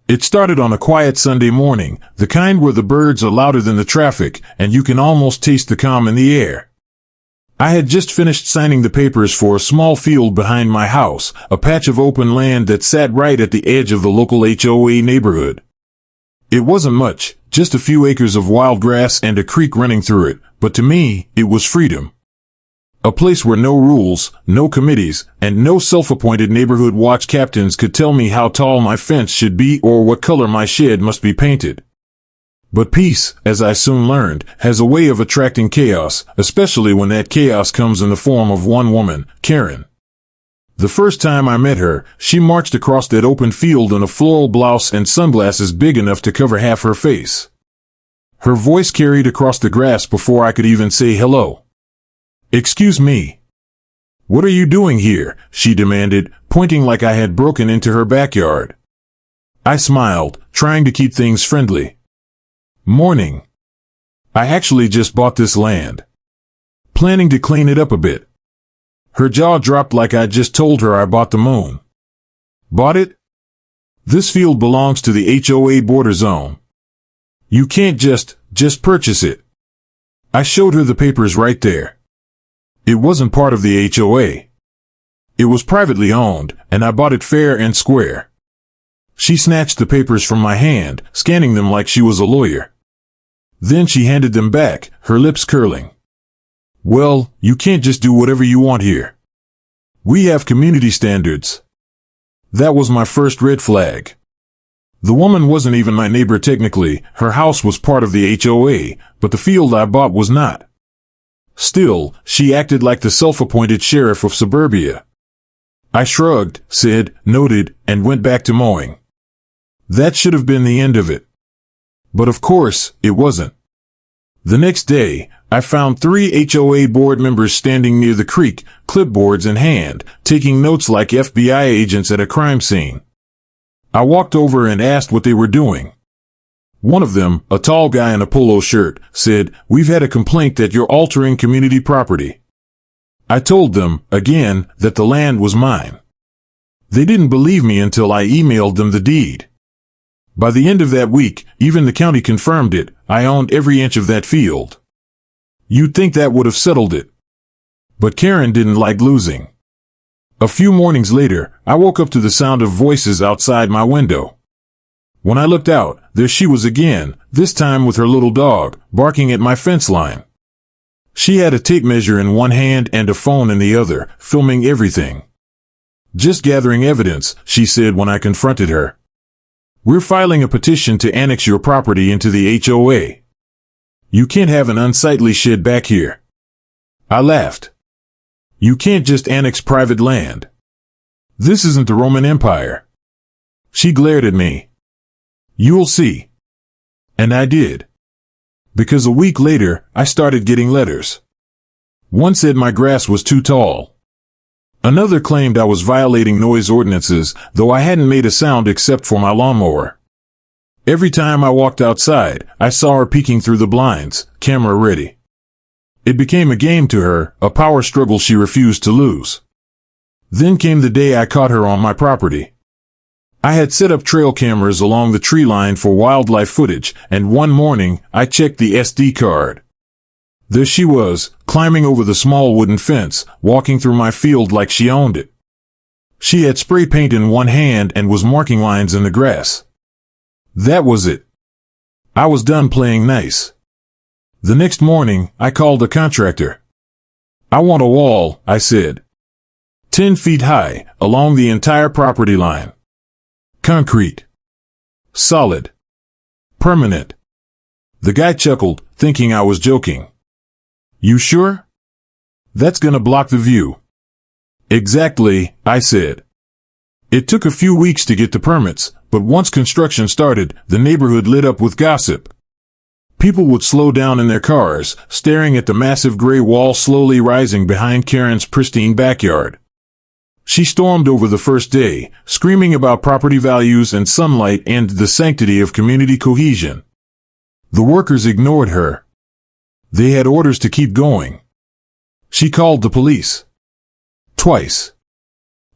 It started on a quiet Sunday morning, the kind where the birds are louder than the traffic, and you can almost taste the calm in the air. I had just finished signing the papers for a small field behind my house, a patch of open land that sat right at the edge of the local HOA neighborhood. It wasn't much, just a few acres of wild grass and a creek running through it, but to me, it was freedom. A place where no rules, no committees, and no self-appointed neighborhood watch captains could tell me how tall my fence should be or what color my shed must be painted. But peace, as I soon learned, has a way of attracting chaos, especially when that chaos comes in the form of one woman, Karen. The first time I met her, she marched across that open field in a floral blouse and sunglasses big enough to cover half her face. Her voice carried across the grass before I could even say hello. "Excuse me. What are you doing here?" she demanded, pointing like I had broken into her backyard. I smiled, trying to keep things friendly. "Morning. I actually just bought this land. Planning to clean it up a bit." Her jaw dropped like I'd just told her I bought the moon. "Bought it? This field belongs to the HOA border zone. You can't just purchase it." I showed her the papers right there. It wasn't part of the HOA. It was privately owned, and I bought it fair and square. She snatched the papers from my hand, scanning them like she was a lawyer. Then she handed them back, her lips curling. "Well, you can't just do whatever you want here. We have community standards." That was my first red flag. The woman wasn't even my neighbor technically, her house was part of the HOA, but the field I bought was not. Still, she acted like the self-appointed sheriff of suburbia. I shrugged, said, noted, and went back to mowing. That should have been the end of it. But of course, it wasn't. The next day, I found 3 HOA board members standing near the creek, clipboards in hand, taking notes like FBI agents at a crime scene. I walked over and asked what they were doing. One of them, a tall guy in a polo shirt, said, "We've had a complaint that you're altering community property." I told them, again, that the land was mine. They didn't believe me until I emailed them the deed. By the end of that week, even the county confirmed it, I owned every inch of that field. You'd think that would have settled it. But Karen didn't like losing. A few mornings later, I woke up to the sound of voices outside my window. When I looked out, there she was again, this time with her little dog, barking at my fence line. She had a tape measure in one hand and a phone in the other, filming everything. "Just gathering evidence," she said when I confronted her. "We're filing a petition to annex your property into the HOA. You can't have an unsightly shed back here." I laughed. "You can't just annex private land. This isn't the Roman Empire." She glared at me. "You'll see." And I did. Because a week later, I started getting letters. One said my grass was too tall. Another claimed I was violating noise ordinances, though I hadn't made a sound except for my lawnmower. Every time I walked outside, I saw her peeking through the blinds, camera ready. It became a game to her, a power struggle she refused to lose. Then came the day I caught her on my property. I had set up trail cameras along the tree line for wildlife footage, and one morning, I checked the SD card. There she was, climbing over the small wooden fence, walking through my field like she owned it. She had spray paint in one hand and was marking lines in the grass. That was it. I was done playing nice. The next morning, I called a contractor. "I want a wall," I said. 10 feet high, along the entire property line. Concrete. Solid. Permanent. The guy chuckled, thinking I was joking. "You sure? That's gonna block the view." "Exactly," I said. It took a few weeks to get the permits, but once construction started, the neighborhood lit up with gossip. People would slow down in their cars, staring at the massive gray wall slowly rising behind Karen's pristine backyard. She stormed over the first day, screaming about property values and sunlight and the sanctity of community cohesion. The workers ignored her. They had orders to keep going. She called the police. Twice.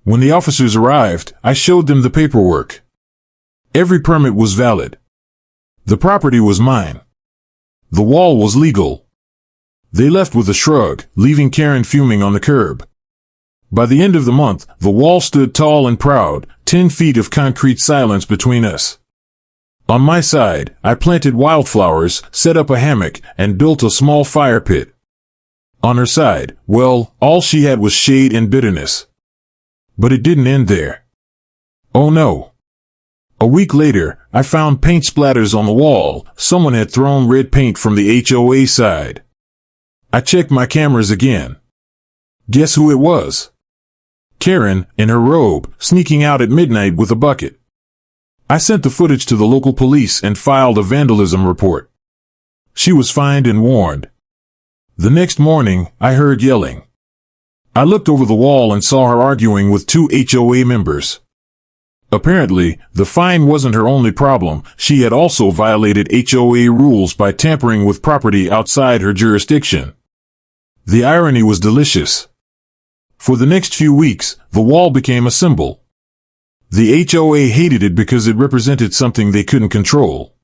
When the officers arrived, I showed them the paperwork. Every permit was valid. The property was mine. The wall was legal. They left with a shrug, leaving Karen fuming on the curb. By the end of the month, the wall stood tall and proud, 10 feet of concrete silence between us. On my side, I planted wildflowers, set up a hammock, and built a small fire pit. On her side, well, all she had was shade and bitterness. But it didn't end there. Oh no. A week later, I found paint splatters on the wall. Someone had thrown red paint from the HOA side. I checked my cameras again. Guess who it was? Karen, in her robe, sneaking out at midnight with a bucket. I sent the footage to the local police and filed a vandalism report. She was fined and warned. The next morning, I heard yelling. I looked over the wall and saw her arguing with 2 HOA members. Apparently, the fine wasn't her only problem. She had also violated HOA rules by tampering with property outside her jurisdiction. The irony was delicious. For the next few weeks, the wall became a symbol. The HOA hated it because it represented something they couldn't control.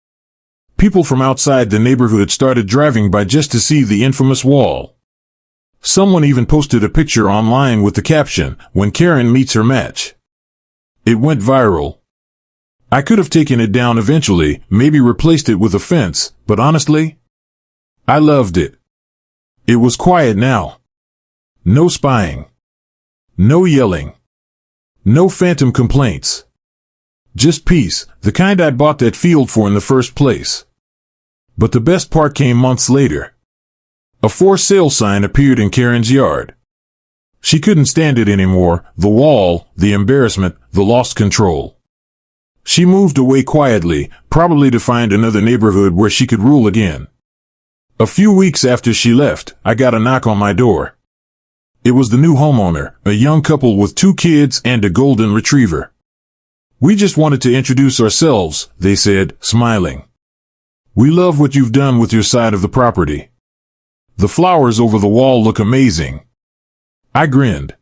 People from outside the neighborhood started driving by just to see the infamous wall. Someone even posted a picture online with the caption, "When Karen meets her match." It went viral. I could have taken it down eventually, maybe replaced it with a fence, but honestly, I loved it. It was quiet now. No spying. No yelling. No phantom complaints. Just peace, the kind I bought that field for in the first place. But the best part came months later. A for sale sign appeared in Karen's yard. She couldn't stand it anymore, the wall, the embarrassment, the lost control. She moved away quietly, probably to find another neighborhood where she could rule again. A few weeks after she left, I got a knock on my door. It was the new homeowner, a young couple with 2 kids and a golden retriever. "We just wanted to introduce ourselves," they said, smiling. "We love what you've done with your side of the property. The flowers over the wall look amazing." I grinned.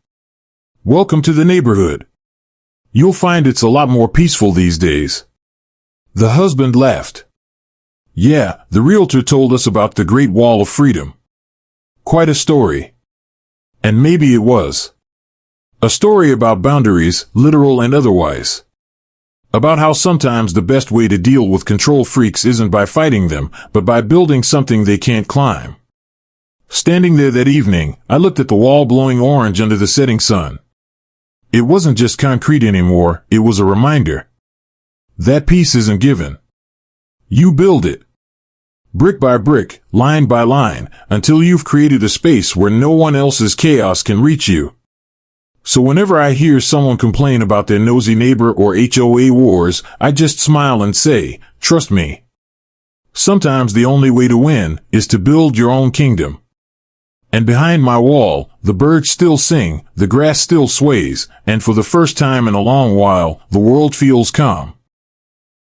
"Welcome to the neighborhood. You'll find it's a lot more peaceful these days." The husband laughed. "Yeah, the realtor told us about the Great Wall of Freedom. Quite a story." And maybe it was. A story about boundaries, literal and otherwise. About how sometimes the best way to deal with control freaks isn't by fighting them, but by building something they can't climb. Standing there that evening, I looked at the wall glowing orange under the setting sun. It wasn't just concrete anymore, it was a reminder. That piece isn't given. You build it. Brick by brick, line by line, until you've created a space where no one else's chaos can reach you. So whenever I hear someone complain about their nosy neighbor or HOA wars, I just smile and say, trust me. Sometimes the only way to win is to build your own kingdom. And behind my wall, the birds still sing, the grass still sways, and for the first time in a long while, the world feels calm.